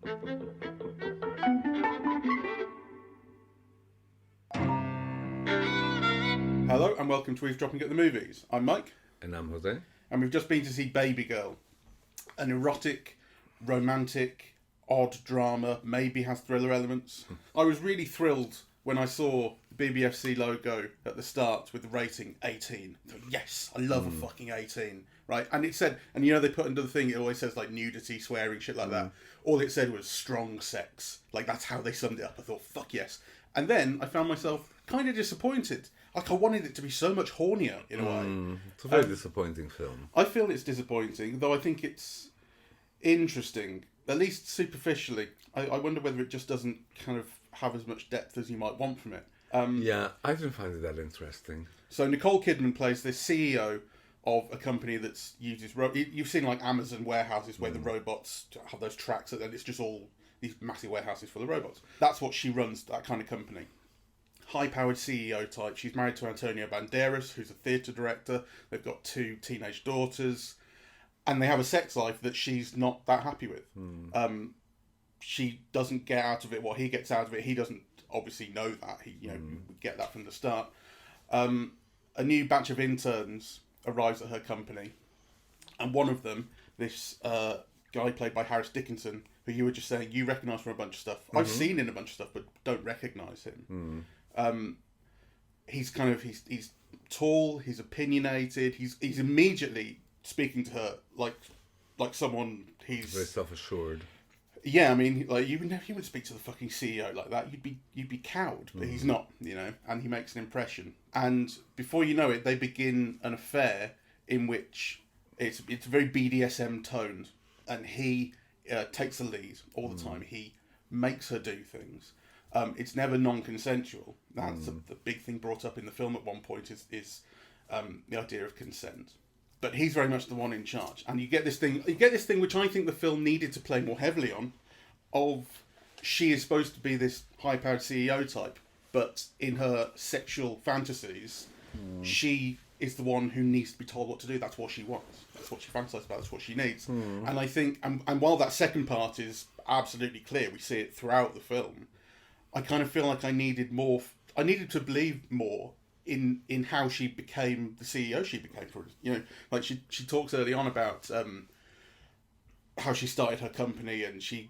Hello and welcome to Eavesdropping at the Movies. I'm Mike. And I'm José. And we've just been to see Babygirl. An erotic, romantic, odd drama, maybe has thriller elements. I was really thrilled when I saw the BBFC logo at the start with the rating 18. I thought, yes, I love a fucking 18. Right? And it said, and you know they put under the thing, it always says like nudity, swearing, shit like that. All it said was strong sex. Like that's how they summed it up. I thought, fuck yes. And then I found myself kind of disappointed. Like I wanted it to be so much hornier in a way. It's a very disappointing film. I feel it's disappointing, though I think it's interesting, at least superficially. I wonder whether it just doesn't kind of have as much depth as you might want from it. Yeah, I didn't find it that interesting. So Nicole Kidman plays this CEO of a company that uses... You've seen like Amazon warehouses where the robots have those tracks and then it's just all these massive warehouses full of robots. That's what she runs, that kind of company. High-powered CEO type. She's married to Antonio Banderas, who's a theatre director. They've got 2 teenage daughters. And they have a sex life that she's not that happy with. She doesn't get out of it what he gets out of it. He doesn't obviously know that. He, we get that from the start. A new batch of interns arrives at her company. And one of them, this guy played by Harris Dickinson, who you were just saying you recognise from a bunch of stuff. I've seen in a bunch of stuff, but don't recognise him. He's tall, he's opinionated, he's immediately speaking to her like someone he's very self-assured. Yeah, I mean, like you would speak to the fucking CEO like that. You'd be cowed, but he's not, and he makes an impression. And before you know it, they begin an affair in which it's very BDSM toned, and he takes the lead all the time. He makes her do things. It's never non-consensual. That's the big thing brought up in the film at one point is the idea of consent. But he's very much the one in charge, and you get this thing which I think the film needed to play more heavily on. Of she is supposed to be this high-powered CEO type, but in her sexual fantasies, she is the one who needs to be told what to do. That's what she wants. That's what she fantasizes about. That's what she needs. And I think, and while that second part is absolutely clear, we see it throughout the film. I kind of feel like I needed more. I needed to believe more in how she became the CEO she became. Like she talks early on about how she started her company, and she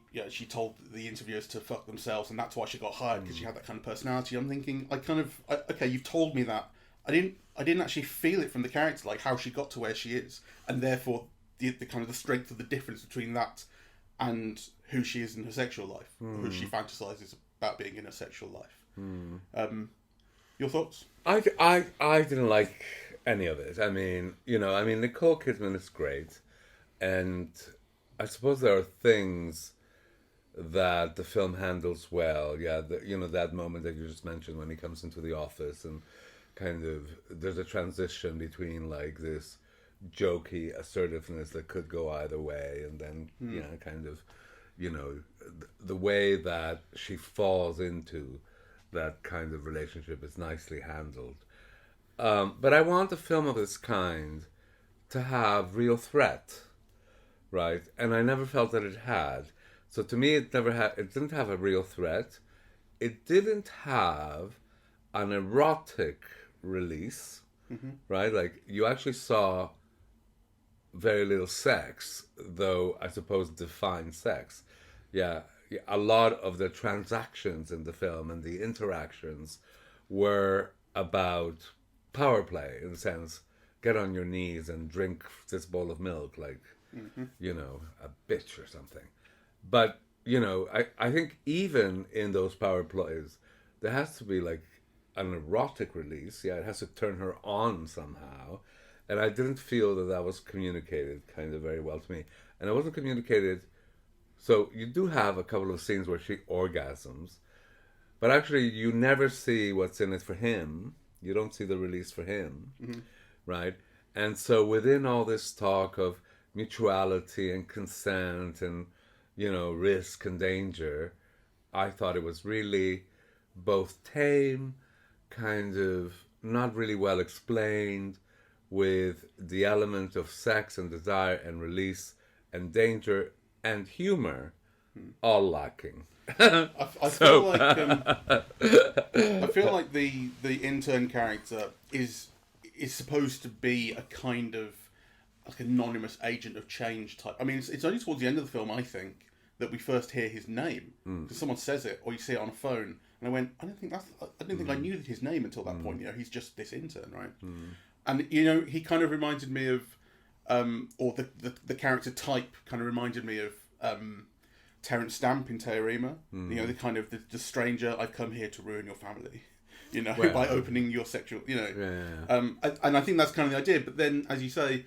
told the interviewers to fuck themselves, and that's why she got hired, because she had that kind of personality. I'm thinking, okay, you've told me that. I didn't actually feel it from the character, like how she got to where she is, and therefore the kind of the strength of the difference between that and who she is in her sexual life, who she fantasizes about being in her sexual life. Your thoughts? I didn't like any of it. I mean, Nicole Kidman is great, and I suppose there are things that the film handles well. Yeah, that moment that you just mentioned when he comes into the office and kind of there's a transition between like this jokey assertiveness that could go either way, and then the way that she falls into that kind of relationship is nicely handled. But I want a film of this kind to have real threat, right? And I never felt that it had. So to me, it didn't have a real threat. It didn't have an erotic release, right? Like you actually saw very little sex, though I suppose defined sex. Yeah, a lot of the transactions in the film and the interactions were about power play, in the sense, get on your knees and drink this bowl of milk like, a bitch or something. But, I think even in those power plays, there has to be like an erotic release. Yeah, it has to turn her on somehow. And I didn't feel that was communicated kind of very well to me. And it wasn't communicated. So you do have a couple of scenes where she orgasms, but actually you never see what's in it for him. You don't see the release for him, right? And so within all this talk of mutuality and consent and, risk and danger, I thought it was really both tame, kind of not really well explained, with the element of sex and desire and release and danger and humor all lacking. I feel like I feel like the intern character is supposed to be a kind of like anonymous agent of change type. I mean, it's only towards the end of the film, I think, that we first hear his name because someone says it or you see it on a phone, and I went, I didn't think I knew his name until that point. You know, he's just this intern, right? And you know, he kind of reminded me of, or the character type kind of reminded me of Terence Stamp in Teorema. You know, the kind of the stranger, I've come here to ruin your family. You know, by opening your sexual, you know, and I think that's kind of the idea. But then, as you say,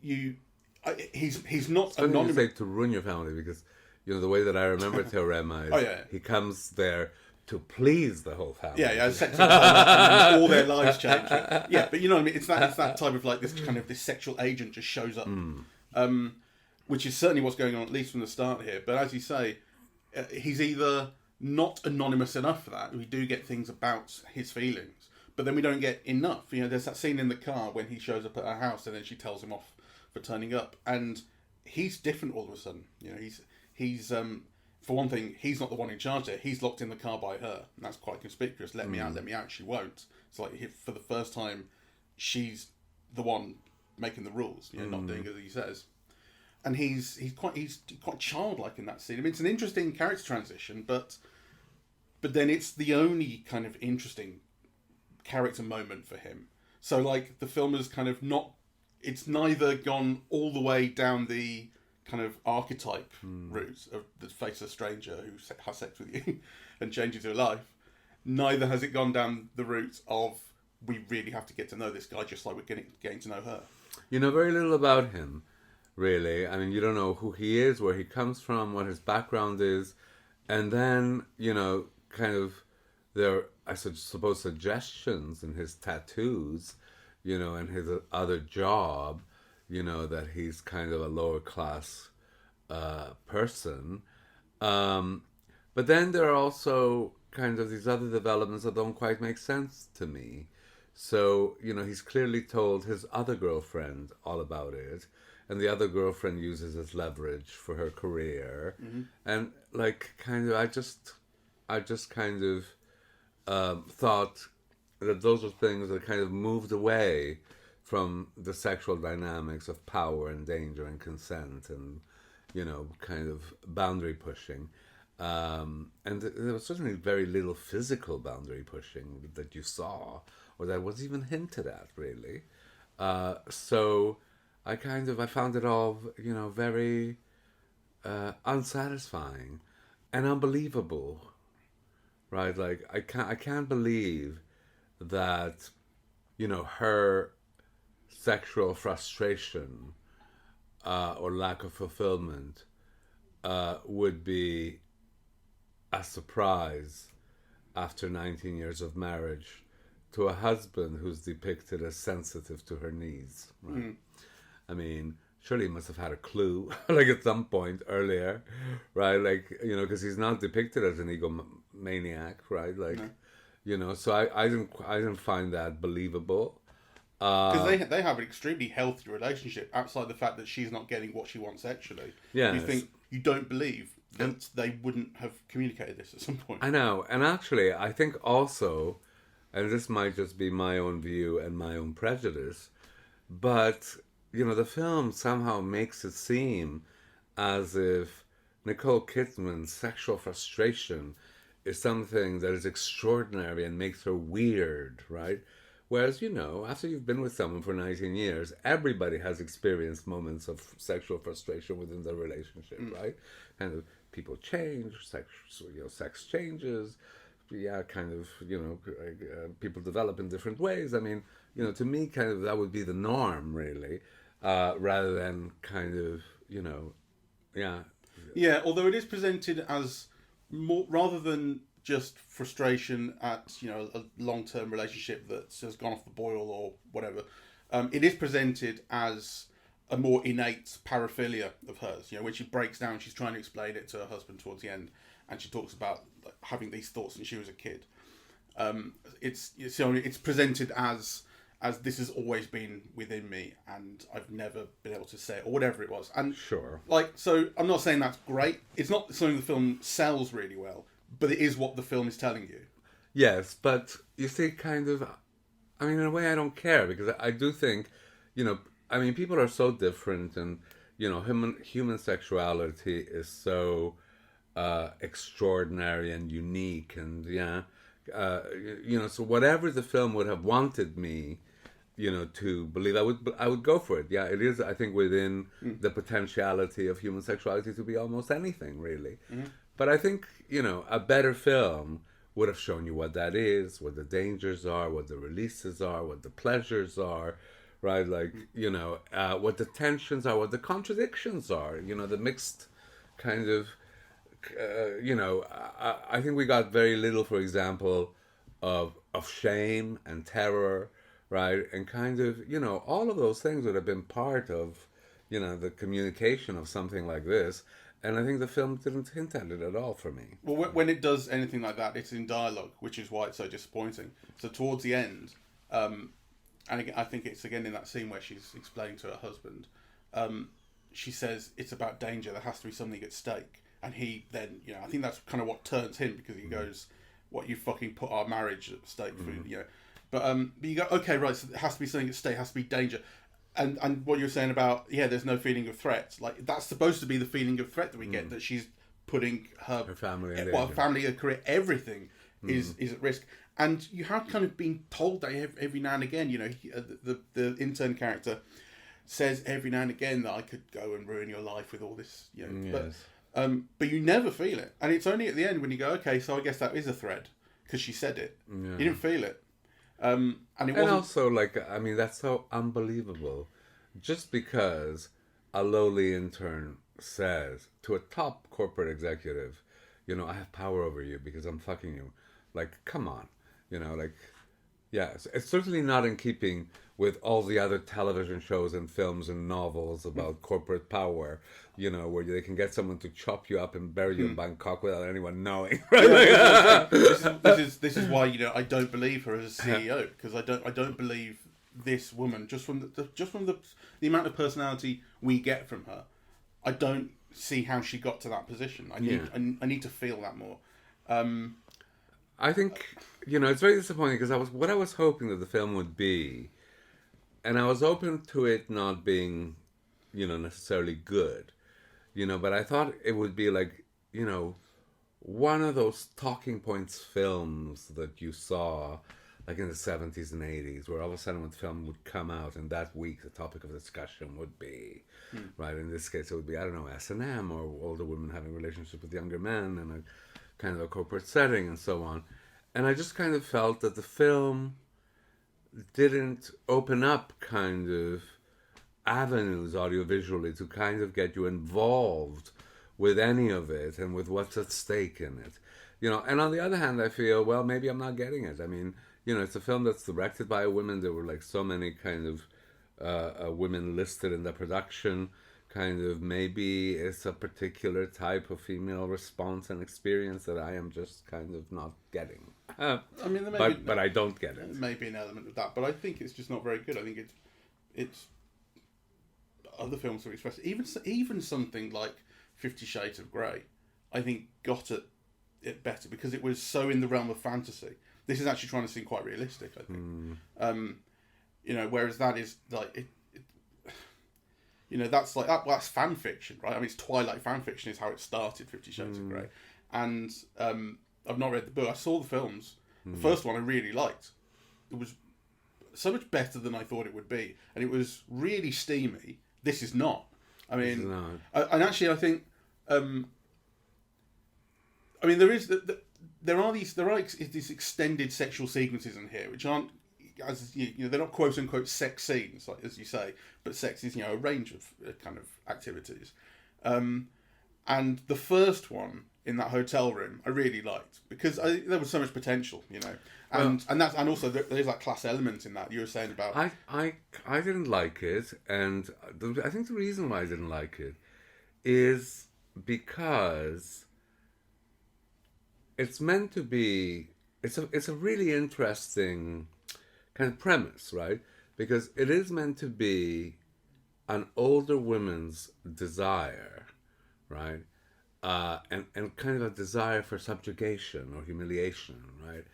he's not anonymous. You say to ruin your family because you know the way that I remember Teorema is he comes there to please the whole family. Yeah, sex and all their lives change. Yeah, but you know what I mean. It's that type of like this kind of this sexual agent just shows up, which is certainly what's going on at least from the start here. But as you say, he's either not anonymous enough for that. We do get things about his feelings, but then we don't get enough. You know, there's that scene in the car when he shows up at her house and then she tells him off for turning up, and he's different all of a sudden. You know, he's for one thing, he's not the one in charge there. He's locked in the car by her, and that's quite conspicuous. Let me out. She won't. It's like for the first time, she's the one making the rules. You know, not doing as he says. And he's quite childlike in that scene. I mean, it's an interesting character transition, but then it's the only kind of interesting character moment for him. So like the film is kind of not. It's neither gone all the way down the kind of archetype route of the face of a stranger who has sex with you and changes your life. Neither has it gone down the route of we really have to get to know this guy just like we're getting to know her. You know very little about him, really. I mean, you don't know who he is, where he comes from, what his background is, and then, you know, kind of there, I suppose, suggestions in his tattoos, you know, and his other job, you know, that he's kind of a lower class person. But then there are also kind of these other developments that don't quite make sense to me. So, you know, he's clearly told his other girlfriend all about it, and the other girlfriend uses as leverage for her career. And like, kind of, I just kind of thought that those were things that kind of moved away from the sexual dynamics of power and danger and consent and, you know, kind of boundary pushing. And there was certainly very little physical boundary pushing that you saw or that was even hinted at, really. So I found it all, you know, very unsatisfying and unbelievable, right? Like, I can't believe that, you know, her sexual frustration or lack of fulfillment would be a surprise after 19 years of marriage to a husband who's depicted as sensitive to her needs, right? I mean, surely he must have had a clue, like at some point earlier, right? Like, you know, because he's not depicted as an egomaniac, right? Like, you know, so I didn't find that believable. Because they have an extremely healthy relationship outside the fact that she's not getting what she wants sexually. Yeah, you don't believe that they wouldn't have communicated this at some point. I know, and actually, I think also, and this might just be my own view and my own prejudice, but you know, the film somehow makes it seem as if Nicole Kidman's sexual frustration is something that is extraordinary and makes her weird, right? Whereas, you know, after you've been with someone for 19 years, everybody has experienced moments of sexual frustration within the relationship, right? Kind of people change, sex changes, kind of, you know, people develop in different ways. I mean, you know, to me, kind of that would be the norm, really, rather than kind of, you know, Yeah, although it is presented as more, rather than just frustration at, you know, a long-term relationship that's just gone off the boil or whatever. It is presented as a more innate paraphilia of hers. You know, when she breaks down, she's trying to explain it to her husband towards the end, and she talks about having these thoughts when she was a kid. It's presented as as this has always been within me and I've never been able to say it, or whatever it was. And Sure. like, so I'm not saying that's great. It's not something the film sells really well, but it is what the film is telling you. Yes, but you see, kind of, I mean, in a way, I don't care, because I do think, I mean, people are so different, and human sexuality is so extraordinary and unique, and so whatever the film would have wanted me, to believe, I would go for it. Yeah, it is, I think, within the potentiality of human sexuality to be almost anything, really. Mm-hmm. But I think, a better film would have shown you what that is, what the dangers are, what the releases are, what the pleasures are, right? Like, what the tensions are, what the contradictions are, the mixed kind of, I think we got very little, for example, of shame and terror, right? And kind of, all of those things would have been part of, the communication of something like this. And I think the film didn't hint at it at all for me. Well, when it does anything like that, it's in dialogue, which is why it's so disappointing. So towards the end, and again, I think it's again in that scene where she's explaining to her husband, she says it's about danger. There has to be something at stake. And he then, I think that's kind of what turns him, because he goes, "What, you fucking put our marriage at stake for?" But you go, okay, right. So there has to be something at stake. Has to be danger. And what you're saying about, there's no feeling of threat. Like, that's supposed to be the feeling of threat that we get, that she's putting her family, her family, her career, everything is at risk. And you have kind of been told that every now and again. The intern character says every now and again that I could go and ruin your life with all this. Yes. But you never feel it, and it's only at the end when you go, okay, so I guess that is a threat because she said it. Yeah. You didn't feel it. And it wasn't... And also, like, I mean, that's so unbelievable. Just because a lowly intern says to a top corporate executive, I have power over you because I'm fucking you. Like, come on. It's certainly not in keeping with all the other television shows and films and novels about corporate power, where they can get someone to chop you up and bury you in Bangkok without anyone knowing. Right? This is why I don't believe her as a CEO, because I don't believe this woman just from the amount of personality we get from her. I don't see how she got to that position. I need to feel that more. I think it's very disappointing, because what I was hoping that the film would be. And I was open to it not being, necessarily good, but I thought it would be like, one of those talking points films that you saw, like in the 70s and 80s, where all of a sudden when the film would come out, and that week the topic of discussion would be, right, in this case it would be, I don't know, S&M, or older women having relationships with younger men, and a kind of a corporate setting and so on. And I just kind of felt that the film didn't open up kind of avenues audiovisually to kind of get you involved with any of it and with what's at stake in it. And on the other hand, I feel, well, maybe I'm not getting it. I mean, it's a film that's directed by a woman. There were like so many kind of women listed in the production. Kind of, maybe it's a particular type of female response and experience that I am just kind of not getting. I mean, but I don't get it. There may be an element of that, but I think it's just not very good. I think it's other films have expressed even something like 50 Shades of Grey, I think got it better because it was so in the realm of fantasy. This is actually trying to seem quite realistic, I think. Whereas that is like that's like that's fan fiction, right? I mean, it's Twilight fan fiction is how it started, 50 Shades of Grey. And I've not read the book. I saw the films. The first one I really liked. It was so much better than I thought it would be, and it was really steamy. This is not. I mean, and actually, I think. I mean, there are these extended sexual sequences in here, which aren't, as they're not quote unquote sex scenes, like as you say, but sex is a range of kind of activities. And the first one in that hotel room, I really liked because there was so much potential, and also there's that class element in that you were saying about. I didn't like it, and I think the reason why I didn't like it is because it's meant to be. It's a really interesting kind of premise, right? because it is meant to be an older woman's desire, right? And kind of a desire for subjugation or humiliation, right?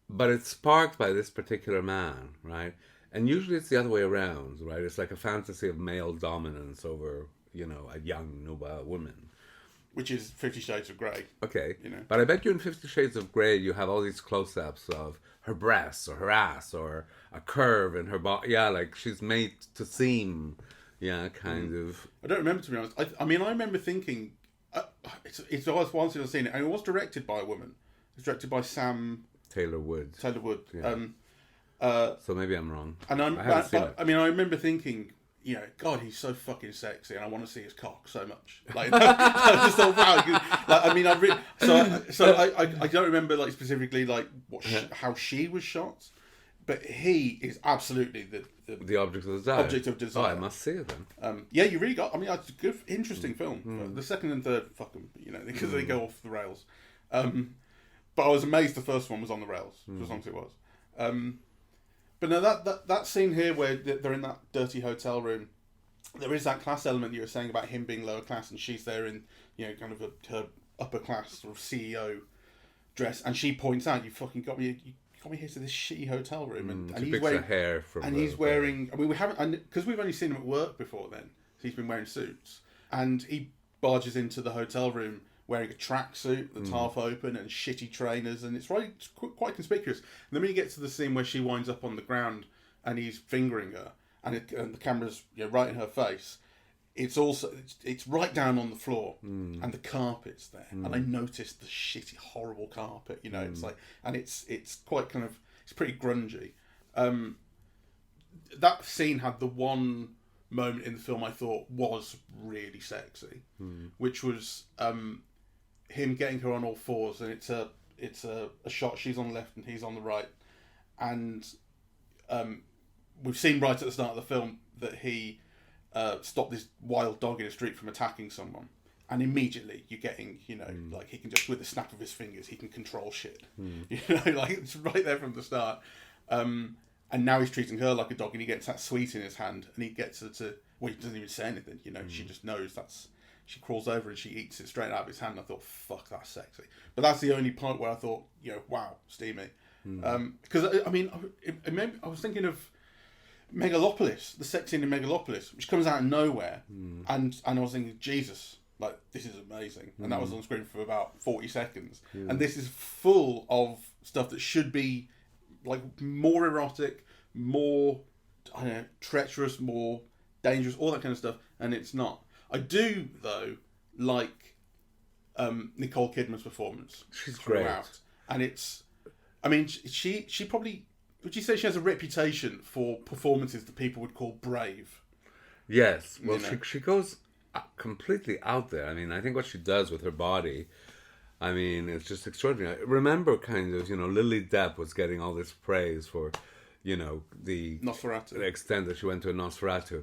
But it's sparked by this particular man, right? And usually it's the other way around, right? It's like a fantasy of male dominance over, a young, nubile woman. Which is 50 Shades of Grey. Okay. But I bet you in 50 Shades of Grey you have all these close-ups of her breasts or her ass or a curve in her body. Yeah, like she's made to seem, kind of... I don't remember, to be honest. I mean, I remember thinking... it's always once I've seen it, and it was directed by a woman. It was directed by Sam... Taylor Wood. Yeah. So maybe I'm wrong. And I haven't seen it. I mean, I remember thinking... God, he's so fucking sexy, and I want to see his cock so much. Like, I just thought, wow. I mean, I don't remember like specifically like how she was shot, but he is absolutely the object of desire. Object of desire. Oh, I must see it then. Yeah, you really got. I mean, it's a good, interesting film. The second and third, fuck them, because they go off the rails. But I was amazed the first one was on the rails, for as long as it was. But no, that scene here where they're in that dirty hotel room, there is that class element you were saying about him being lower class, and she's there in kind of her upper class sort of CEO dress, and she points out, "You fucking got me here to this shitty hotel room," and he's wearing hair from, and he's wearing. I mean, we haven't, because we've only seen him at work before then. So he's been wearing suits, and he barges into the hotel room wearing a tracksuit that's half open and shitty trainers, and it's quite conspicuous. And then when you get to the scene where she winds up on the ground and he's fingering her, and the camera's right in her face, it's right down on the floor, and the carpet's there, and I noticed the shitty, horrible carpet. It's like, and it's quite kind of, it's pretty grungy. That scene had the one moment in the film I thought was really sexy, which was him getting her on all fours, and it's a shot. She's on the left and he's on the right, and we've seen right at the start of the film that he stopped this wild dog in the street from attacking someone, and immediately you're getting like he can just, with the snap of his fingers, he can control shit. Like it's right there from the start. And now he's treating her like a dog, and he gets that sweet in his hand, and he gets her to, well, he doesn't even say anything, she just knows she crawls over and she eats it straight out of his hand. And I thought, fuck, that's sexy. But that's the only part where I thought, wow, steamy. Because, I mean, I was thinking of Megalopolis, the sex scene in Megalopolis, which comes out of nowhere. And I was thinking, Jesus, like, this is amazing. And that was on screen for about 40 seconds. And this is full of stuff that should be, like, more erotic, more, I don't know, treacherous, more dangerous, all that kind of stuff. And it's not. I do, though, like Nicole Kidman's performance. She's throughout. great. And it's, I mean, she probably, would you say she has a reputation for performances that people would call brave? Yes. Well, she goes completely out there. I mean, I think what she does with her body, I mean, it's just extraordinary. Remember, kind of, Lily Depp was getting all this praise for, the Nosferatu. The extent that she went to a Nosferatu.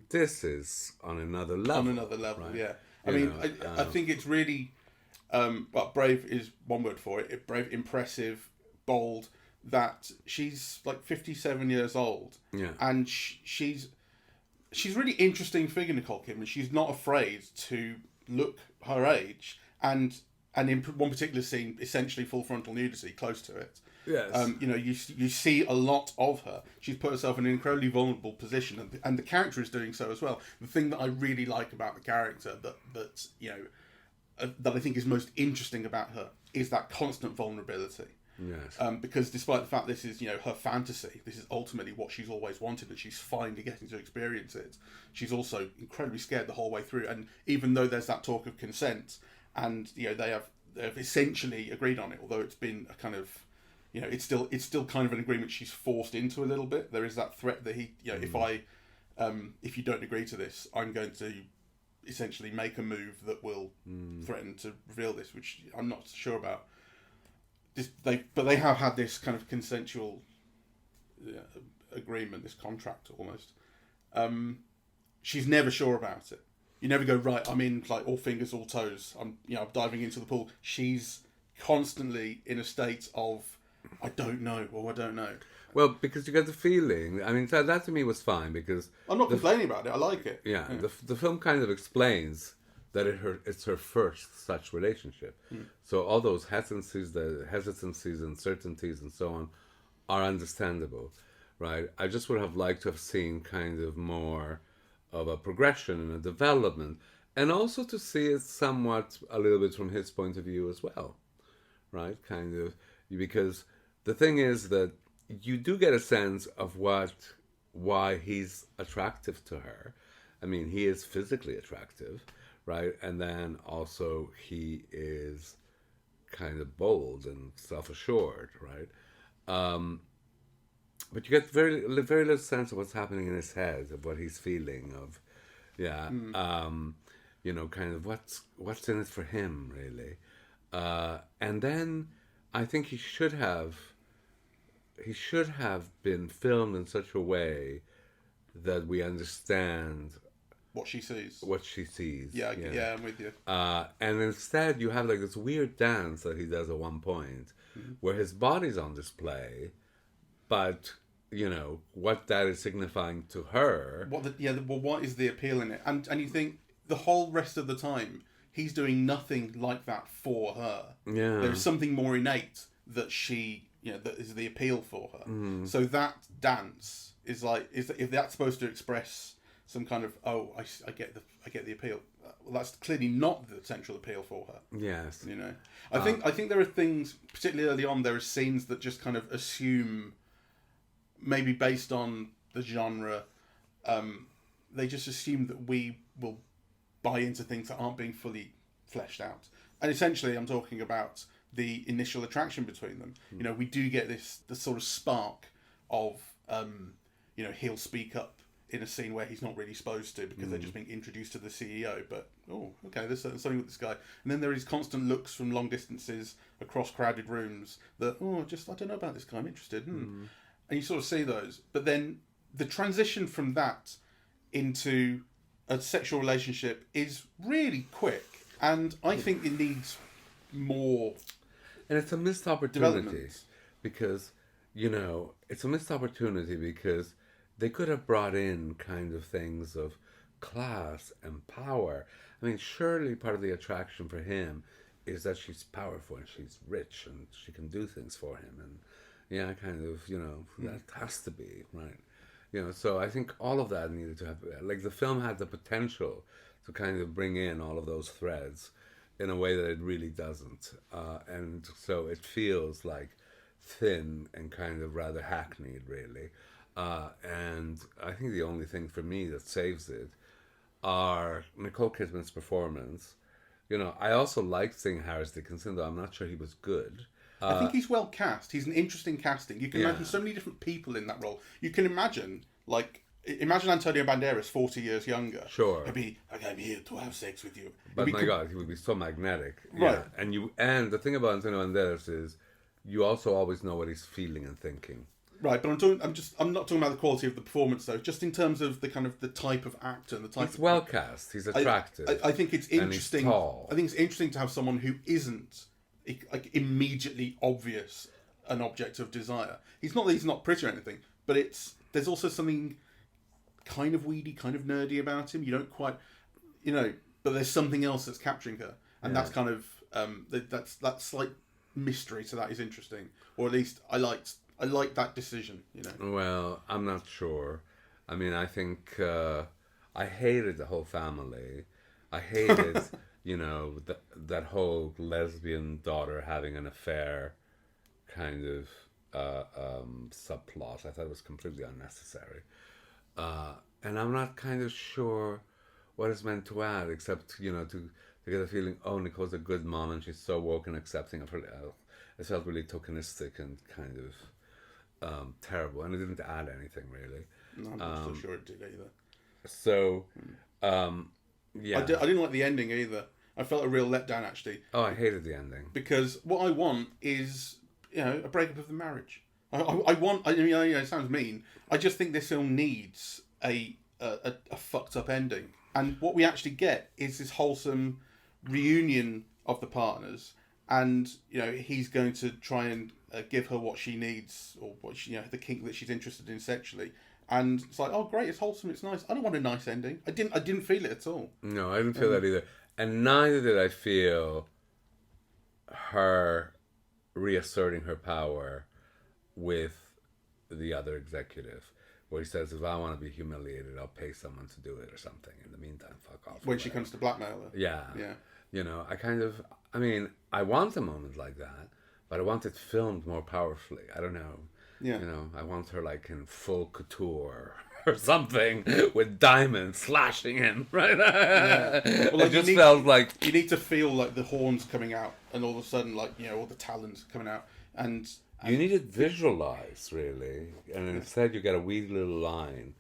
This is on another level. On another level, right? Yeah. I think it's really, brave is one word for it. Brave, impressive, bold. That she's like 57 years old. Yeah. And she's really interesting figure, Nicole Kidman. She's not afraid to look her age, and in one particular scene, essentially full frontal nudity, close to it. Yes. You see a lot of her. She's put herself in an incredibly vulnerable position, and the character is doing so as well. The thing that I really like about the character that I think is most interesting about her is that constant vulnerability. Yes. Because despite the fact this is her fantasy, this is ultimately what she's always wanted, and she's finally getting to experience it. She's also incredibly scared the whole way through, and even though there's that talk of consent, and they have essentially agreed on it, although it's been a kind of it's still kind of an agreement she's forced into a little bit. There is that threat that he, if you don't agree to this, I'm going to essentially make a move that will threaten to reveal this, which I'm not sure about. But they have had this kind of consensual agreement, this contract almost. She's never sure about it. You never go, right, I'm in, like, all fingers, all toes. I'm diving into the pool. She's constantly in a state of I don't know. Well, I don't know. Well, because you get the feeling. I mean, that to me was fine because I'm not complaining about it. I like it. yeah. The film kind of explains that it's her first such relationship. So all those hesitancies, uncertainties, and so on, are understandable, right? I just would have liked to have seen kind of more of a progression and a development, and also to see it somewhat a little bit from his point of view as well, right? Kind of, because the thing is that you do get a sense of why he's attractive to her. I mean, he is physically attractive, right? And then also he is kind of bold and self-assured, right? But you get very little sense of what's happening in his head, of what he's feeling, of, kind of what's in it for him, really. And then I think he should have been filmed in such a way that we understand what she sees. Yeah, I'm with you. And instead, you have like this weird dance that he does at one point, where his body's on display, but what that is signifying to her. What is the appeal in it? And you think the whole rest of the time he's doing nothing like that for her. Yeah, there's something more innate that she, that is the appeal for her. So that dance is like, if that's supposed to express some kind of, I get the appeal. Well, that's clearly not the central appeal for her. Yes, I think there are things, particularly early on, there are scenes that just kind of assume, maybe based on the genre, they just assume that we will buy into things that aren't being fully fleshed out. And essentially, I'm talking about the initial attraction between them. We do get the sort of spark of, he'll speak up in a scene where he's not really supposed to because they're just being introduced to the CEO. But, there's something with this guy. And then there is constant looks from long distances across crowded rooms that, I don't know about this guy, I'm interested. And you sort of see those. But then the transition from that into a sexual relationship is really quick. And I think it needs more. And it's a missed opportunity because, it's a missed opportunity because they could have brought in kind of things of class and power. I mean, surely part of the attraction for him is that she's powerful and she's rich and she can do things for him. And that has to be, right? So I think all of that needed to have, like, the film had the potential to kind of bring in all of those threads in a way that it really doesn't. And so it feels like thin and kind of rather hackneyed, really. And I think the only thing for me that saves it are Nicole Kidman's performance. I also liked seeing Harris Dickinson, though I'm not sure he was good. I think he's well cast. He's an interesting casting. You can imagine so many different people in that role. You can imagine, Antonio Banderas 40 years younger. Sure. He'd be, I'm here to have sex with you. But my God, he would be so magnetic. Right. Yeah. And the thing about Antonio Banderas is you also always know what he's feeling and thinking. Right, but I'm not talking about the quality of the performance though. Just in terms of the kind of the type of actor and the type. He's well cast. He's attractive. I think it's interesting. And he's tall. I think it's interesting to have someone who isn't immediately obvious an object of desire. He's not pretty or anything, but there's also something kind of weedy, kind of nerdy about him. You don't quite, but there's something else that's capturing her, and that's kind of that slight mystery to that is interesting, or at least I like that decision. Well, I'm not sure. I mean, I think I hated the whole family. I hated. That whole lesbian daughter having an affair kind of subplot. I thought it was completely unnecessary. And I'm not kind of sure what it's meant to add, except, to get a feeling, Nicole's a good mom and she's so woke and accepting of her. It felt really tokenistic and kind of terrible. And it didn't add anything, really. No, I'm not so sure it did either. So, yeah. I didn't like the ending either. I felt a real letdown, actually. Oh, I hated the ending. Because what I want is, a breakup of the marriage. It sounds mean. I just think this film needs a fucked up ending. And what we actually get is this wholesome reunion of the partners and he's going to try and give her what she needs, or what she, the kink that she's interested in sexually. And it's like, oh great, it's wholesome, it's nice. I don't want a nice ending. I didn't feel it at all. No, I didn't feel that either, and neither did I feel her reasserting her power with the other executive, where he says, if I want to be humiliated, I'll pay someone to do it or something. In the meantime, fuck off. When she comes to blackmail her. Yeah. I mean, I want a moment like that, but I want it filmed more powerfully. I don't know. Yeah. I want her like in full couture or something with diamonds slashing in, right? Yeah. Well, It just felt like... You need to feel like the horns coming out, and all of a sudden, like, all the talons coming out. And you need it visualized, really. And instead you get a wee little line,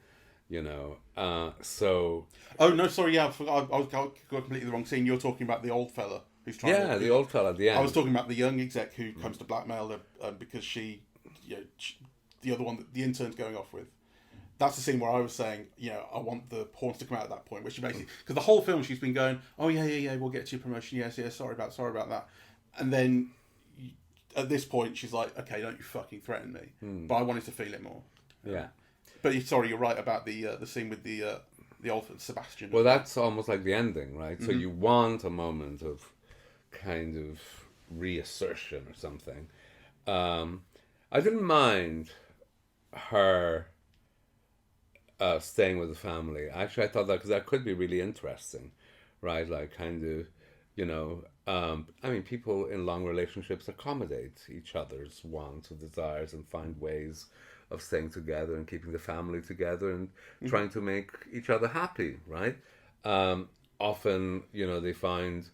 so... Oh, no, sorry, yeah, I got completely the wrong scene. You're talking about the old fella who's trying to... Yeah, the old fella at the end. I was talking about the young exec who comes to blackmail her because the other one, the intern's going off with. That's the scene where I was saying, I want the horns to come out at that point, where she basically... Because the whole film she's been going, oh, yeah, we'll get to your promotion, yes, sorry about that. And then... At this point, she's like, okay, don't you fucking threaten me. But I wanted to feel it more. Yeah. But sorry, you're right about the scene with the old Sebastian. Well, that's almost like the ending, right? So you want a moment of kind of reassertion or something. I didn't mind her staying with the family. Actually, I thought that, because that could be really interesting, right? Like, kind of, people in long relationships accommodate each other's wants and desires and find ways of staying together and keeping the family together and trying to make each other happy, right? Often, they find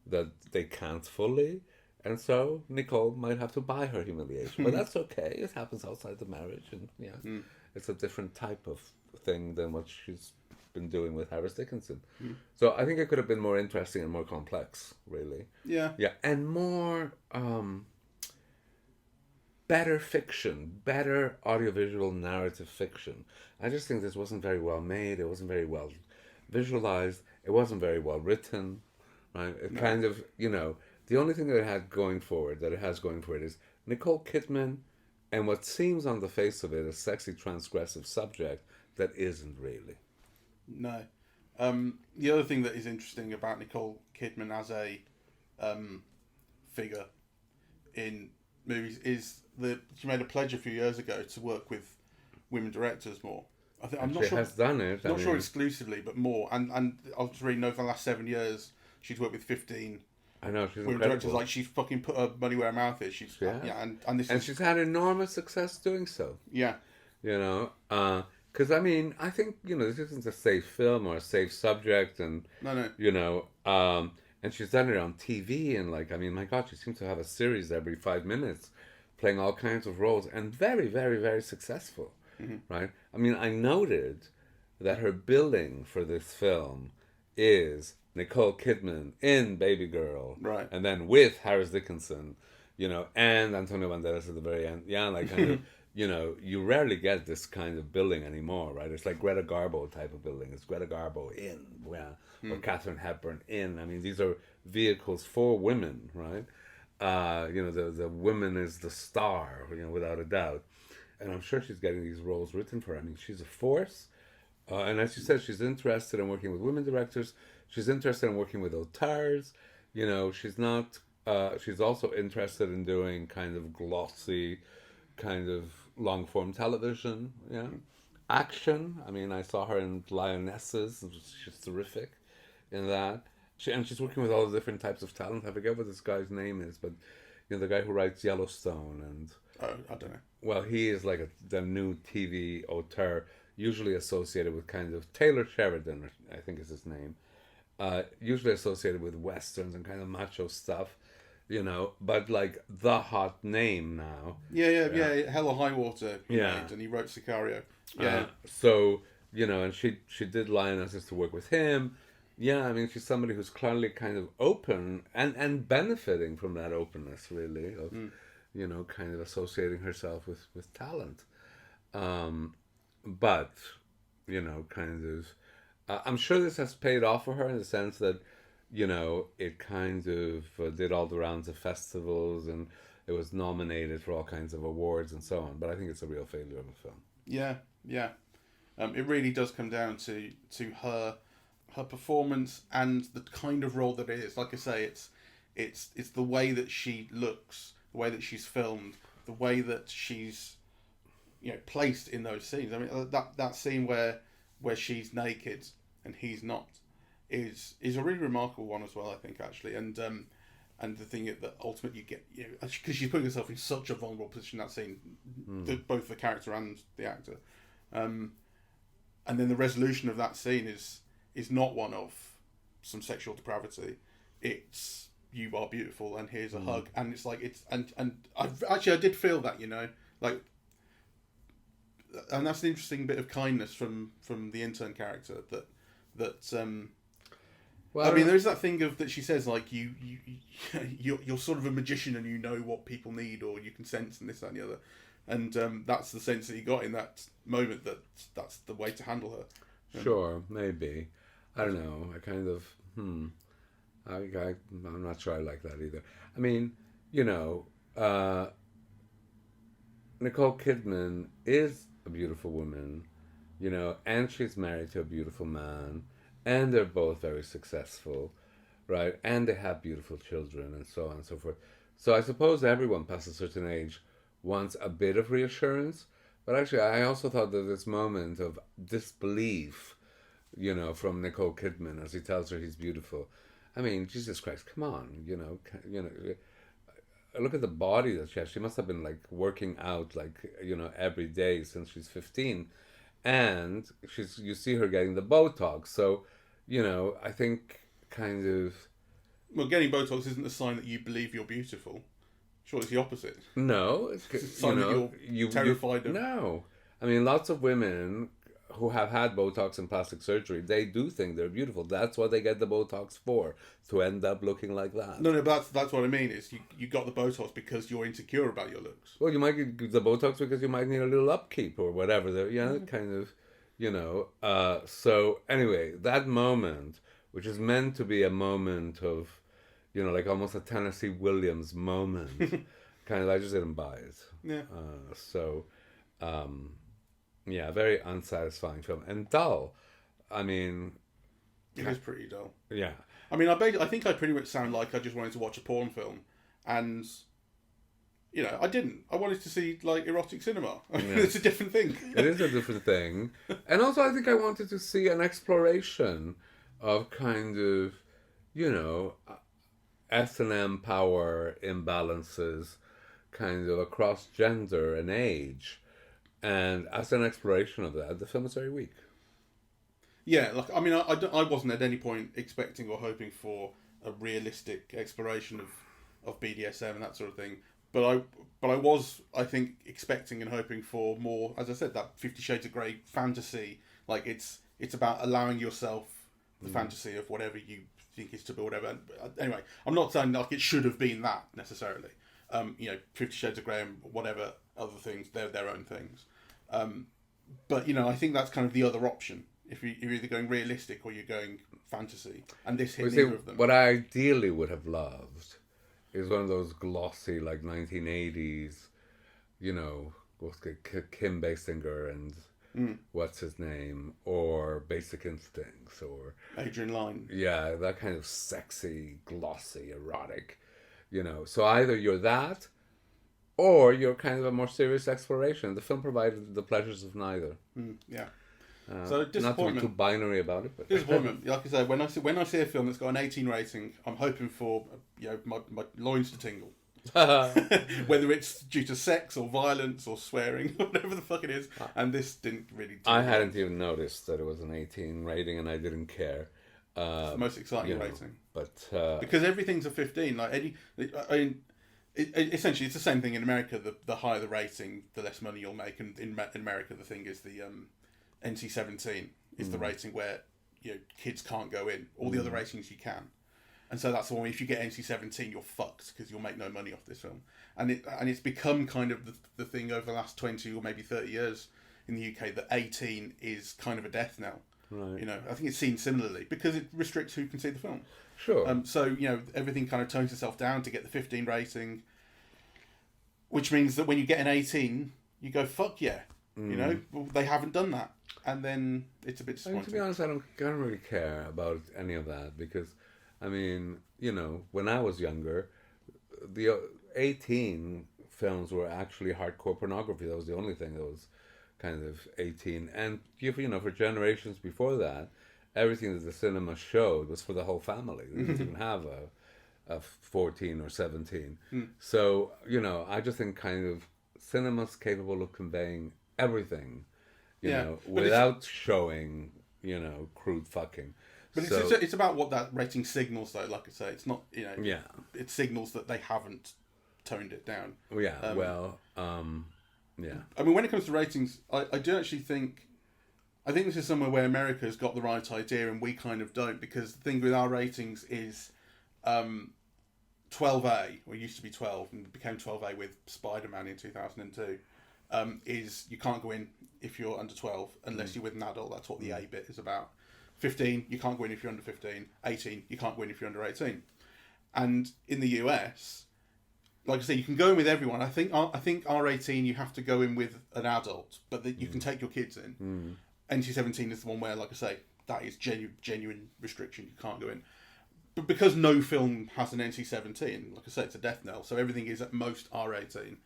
that they can't fully, and so Nicole might have to buy her humiliation. But that's okay. It happens outside the marriage, and it's a different type of thing than what she's been doing with Harris Dickinson. So I think it could have been more interesting and more complex, really. Yeah. Yeah, and more better fiction, better audiovisual narrative fiction. I just think this wasn't very well made. It wasn't very well visualized. It wasn't very well written, right? It kind of, the only thing that it has going for it is Nicole Kidman and what seems on the face of it a sexy transgressive subject that isn't really. No. The other thing that is interesting about Nicole Kidman as a figure in movies is that she made a pledge a few years ago to work with women directors more. I'm not sure. She has done it. Not sure exclusively, but more. And I was reading over the last 7 years, she's worked with 15. I know, she's women incredible. directors. Like, she's fucking put her money where her mouth is. And she's had enormous success doing so. Yeah. Because I think this isn't a safe film or a safe subject, and no. And she's done it on TV, and my God, she seems to have a series every 5 minutes, playing all kinds of roles, and very, very, very successful, right? I noted that her billing for this film is Nicole Kidman in Babygirl, right, and then with Harris Dickinson, and Antonio Banderas at the very end, kind of. You rarely get this kind of billing anymore, right? It's like Greta Garbo type of billing. It's Greta Garbo in, or Katharine Hepburn in. These are vehicles for women, right? The woman is the star, without a doubt. And I'm sure she's getting these roles written for her. She's a force. And as you said, she's interested in working with women directors. She's interested in working with auteurs. She's not... she's also interested in doing kind of glossy, kind of long-form television, action. I saw her in Lionesses. She's terrific in that. She's working with all the different types of talent. I forget what this guy's name is, but the guy who writes Yellowstone and... I don't know. Well, he is like the new TV auteur, usually associated with kind of Taylor Sheridan, I think is his name. Usually associated with westerns and kind of macho stuff. But like the hot name now. Yeah. Hell or High Water. Made, and he wrote Sicario. Yeah. And she did Lionesses to work with him. Yeah, she's somebody who's clearly kind of open and benefiting from that openness, really, of kind of associating herself with talent. But kind of, I'm sure this has paid off for her in the sense that, you know, it kind of did all the rounds of festivals, and it was nominated for all kinds of awards and so on. But I think it's a real failure of a film. Yeah, yeah. It really does come down to her performance and the kind of role that it is. Like I say, it's the way that she looks, the way that she's filmed, the way that she's, you know, placed in those scenes. I mean, that scene where she's naked and he's not is a really remarkable one as well, I think, actually. And the thing that ultimately you get, you know, because she's putting herself in such a vulnerable position in that scene, both the character and the actor. And then the resolution of that scene is not one of some sexual depravity. It's, you are beautiful and here's a hug, and it's like, it's and I did feel that, you know, like, and that's an interesting bit of kindness from the intern character that well, I mean, there's that thing of that she says, like, you're sort of a magician and you know what people need, or you can sense, and this, that, and the other. And that's the sense that you got in that moment, that's the way to handle her. Sure, maybe. I don't know. I kind of, I'm not sure I like that either. I mean, you know, Nicole Kidman is a beautiful woman, you know, and she's married to a beautiful man, and they're both very successful, right? And they have beautiful children, and so on and so forth. So I suppose everyone past a certain age wants a bit of reassurance, but actually I also thought that this moment of disbelief, you know, from Nicole Kidman as he tells her he's beautiful. I mean, Jesus Christ, come on, you know, look at the body that she has. She must have been like working out, like, you know, every day since she's 15, and you see her getting the Botox. So, you know, I think kind of, well, getting Botox isn't a sign that you believe you're beautiful. Sure, it's the opposite. No, it's a sign that you're terrified of. No, I mean, lots of women who have had Botox and plastic surgery, they do think they're beautiful. That's what they get the Botox for, to end up looking like that. No, but that's what I mean, is you got the Botox because you're insecure about your looks. Well, you might get the Botox because you might need a little upkeep or whatever. Kind of, you know. So anyway, that moment, which is meant to be a moment of, you know, like almost a Tennessee Williams moment, kind of, I just didn't buy it. Yeah. Yeah, very unsatisfying film and dull. I mean, it is pretty dull. Yeah. I mean, I think I pretty much sound like I just wanted to watch a porn film, and, you know, I didn't. I wanted to see, like, erotic cinema. I mean, it's a different thing. It is a different thing, and also I think I wanted to see an exploration of kind of, you know, S&M power imbalances, kind of across gender and age. And as an exploration of that, the film is very weak. Yeah, like, I mean, I wasn't at any point expecting or hoping for a realistic exploration of BDSM and that sort of thing. But I was, I think, expecting and hoping for more, as I said, that 50 Shades of Grey fantasy. Like, it's about allowing yourself the fantasy of whatever you think is to be, whatever. Anyway, I'm not saying like it should have been that necessarily. You know, 50 Shades of Grey and whatever other things, they're their own things. But, you know, I think that's kind of the other option. If you're either going realistic or you're going fantasy, and this hit neither of them. What I ideally would have loved is one of those glossy, like, 1980s, you know, Kim Basinger and what's his name, or Basic Instincts, or Adrian Lyne. Yeah, that kind of sexy, glossy, erotic, you know. So either you're that, or you're kind of a more serious exploration. The film provided the pleasures of neither. Yeah. So disappointment. Not to be too binary about it, but disappointment. Like I said, when I see a film that's got an 18 rating, I'm hoping for, you know, my loins to tingle. Whether it's due to sex or violence or swearing, whatever the fuck it is. And this didn't really. I hadn't even noticed that it was an 18 rating, and I didn't care. It's the most exciting rating, but because everything's a 15. Like essentially, it's the same thing in America. The higher the rating, the less money you'll make. And in America, the thing is the NC-17 is the rating where, you know, kids can't go in. All the other ratings you can, and so that's the one. If you get NC-17, you're fucked because you'll make no money off this film. And it's become kind of the thing over the last 20 or maybe 30 years in the UK that 18 is kind of a death knell. Right. You know, I think it's seen similarly because it restricts who can see the film. Sure. So, you know, everything kind of tones itself down to get the 15 rating, which means that when you get an 18, you go, fuck yeah. You know, well, they haven't done that. And then it's a bit I mean, disappointing. to be honest, I don't really care about any of that because, I mean, you know, when I was younger, the 18 films were actually hardcore pornography. That was the only thing that was kind of 18. And, you know, for generations before that, everything that the cinema showed was for the whole family. They didn't even have a 14 or 17. So, you know, I just think kind of cinema's capable of conveying everything, you know, without showing, you know, crude fucking. But so, it's about what that rating signals, though. Like I say, it's not, you know, yeah, it signals that they haven't toned it down. yeah, yeah. I mean, when it comes to ratings, I do actually think, I think this is somewhere where America's got the right idea and we kind of don't, because the thing with our ratings is 12A, or it used to be 12 and became 12A with Spider-Man in 2002, is you can't go in if you're under 12 unless you're with an adult. That's what the A bit is about. 15, you can't go in if you're under 15. 18, you can't go in if you're under 18. And in the US, like I say, you can go in with everyone. I think R18, you have to go in with an adult, but you can take your kids in. NC-17 is the one where, like I say, that is genuine restriction. You can't go in. But because no film has an NC-17, like I say, it's a death knell, so everything is at most R18.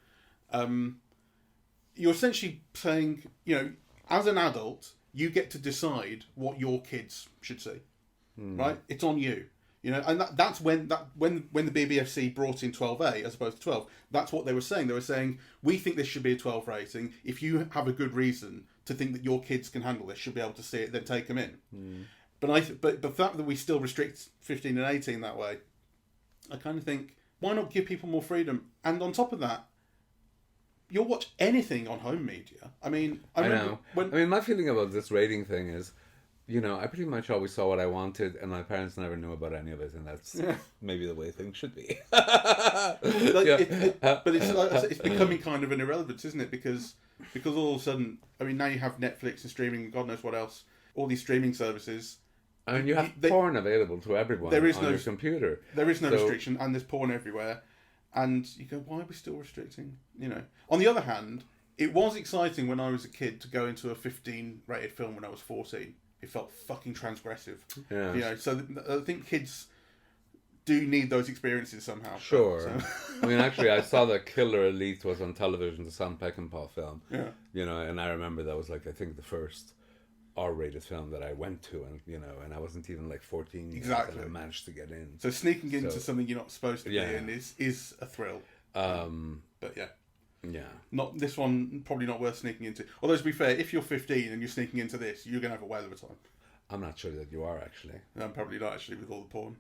You're essentially saying, you know, as an adult, you get to decide what your kids should see, right? It's on you, you know. And that's when the BBFC brought in 12A as opposed to 12. That's what they were saying. They were saying, we think this should be a 12 rating. If you have a good reason to think that your kids can handle this, should be able to see it, then take them in. But the fact that we still restrict 15 and 18 that way, I kind of think, why not give people more freedom? And on top of that, you'll watch anything on home media. I mean, I know. I mean, my feeling about this rating thing is, you know, I pretty much always saw what I wanted, and my parents never knew about any of it, and that's maybe the way things should be. But it's becoming kind of an irrelevance, isn't it? Because all of a sudden, I mean, now you have Netflix and streaming and God knows what else, all these streaming services. I mean, you have porn available to everyone on your computer. There is no restriction, and there's porn everywhere. And you go, why are we still restricting? You know. On the other hand, it was exciting when I was a kid to go into a 15-rated film when I was 14. It felt fucking transgressive. Yeah. You know, so I think kids do need those experiences somehow. Sure. So. I mean, actually, I saw that Killer Elite was on television, the Sam Peckinpah film. Yeah. You know, and I remember that was like, I think the first R-rated film that I went to, and you know, and I wasn't even like 14 yet, exactly, and I managed to get in. So sneaking into something you're not supposed to be in is a thrill. But yeah, not this one. Probably not worth sneaking into. Although to be fair, if you're 15 and you're sneaking into this, you're gonna have a whale of a time. I'm not sure that you are actually. I'm probably not actually with all the porn.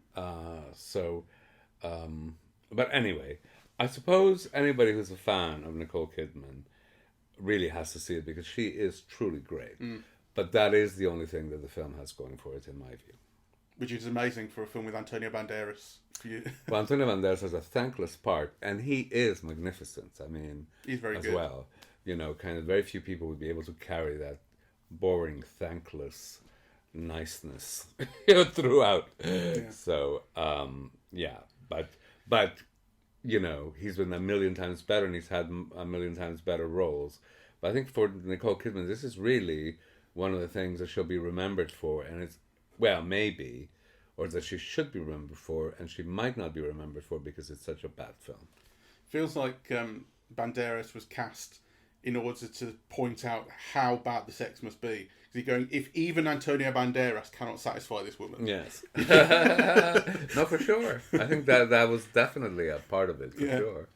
But anyway, I suppose anybody who's a fan of Nicole Kidman really has to see it because she is truly great. But that is the only thing that the film has going for it, in my view. Which is amazing for a film with Antonio Banderas. Well, Antonio Banderas has a thankless part, and he is magnificent. I mean, he's very good. As well. You know, kind of very few people would be able to carry that boring, thankless niceness throughout. Yeah. So, but you know, he's been a million times better, and he's had a million times better roles. But I think for Nicole Kidman, this is really one of the things that she'll be remembered for, and it's, well, maybe, or that she should be remembered for, and she might not be remembered for because it's such a bad film. Feels like Banderas was cast in order to point out how bad the sex must be. Because you're going, if even Antonio Banderas cannot satisfy this woman. Yes. No, for sure. I think that was definitely a part of it, for sure.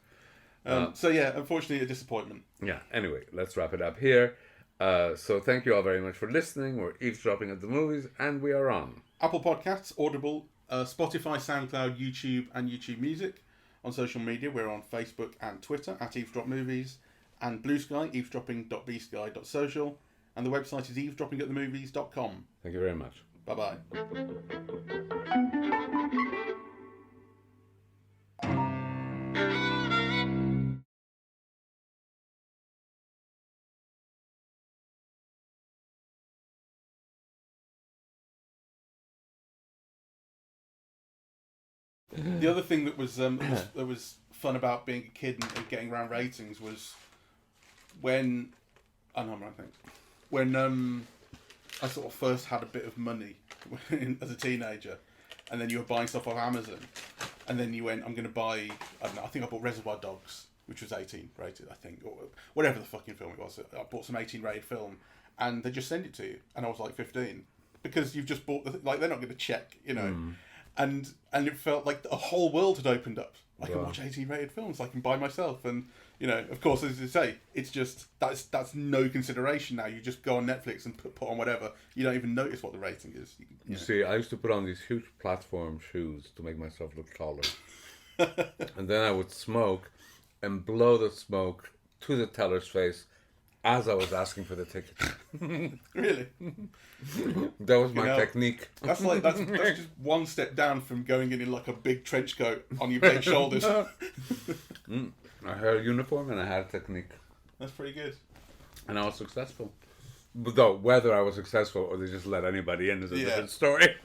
So yeah, unfortunately a disappointment. Yeah, anyway, let's wrap it up here. So thank you all very much for listening. We're eavesdropping at the movies, and we are on Apple Podcasts, Audible, Spotify, SoundCloud, YouTube, and YouTube Music. On social media, we're on Facebook and Twitter at Eavesdrop Movies, and Blue Sky, eavesdropping.bsky.social, and the website is eavesdroppingatthemovies.com. Thank you very much. Bye-bye. The other thing that was fun about being a kid and getting around ratings was when I sort of first had a bit of money as a teenager, and then you were buying stuff off Amazon, and then you went, I'm going to buy, I don't know, I think I bought Reservoir Dogs, which was 18 rated, I think, or whatever the fucking film it was. I bought some 18 rated film, and they just send it to you, and I was like 15, because you've just bought like they're not going to check, you know, and it felt like a whole world had opened up. I can watch 18 rated films, I can buy myself, and you know, of course, as you say, it's just that's no consideration now. You just go on Netflix and put on whatever. You don't even notice what the rating is. You see, I used to put on these huge platform shoes to make myself look taller, and then I would smoke and blow the smoke to the teller's face as I was asking for the ticket. Really? That was my technique. That's just one step down from going in like a big trench coat on your big shoulders. I had a uniform and I had a technique. That's pretty good. And I was successful. But though, whether I was successful or they just let anybody in is a different story.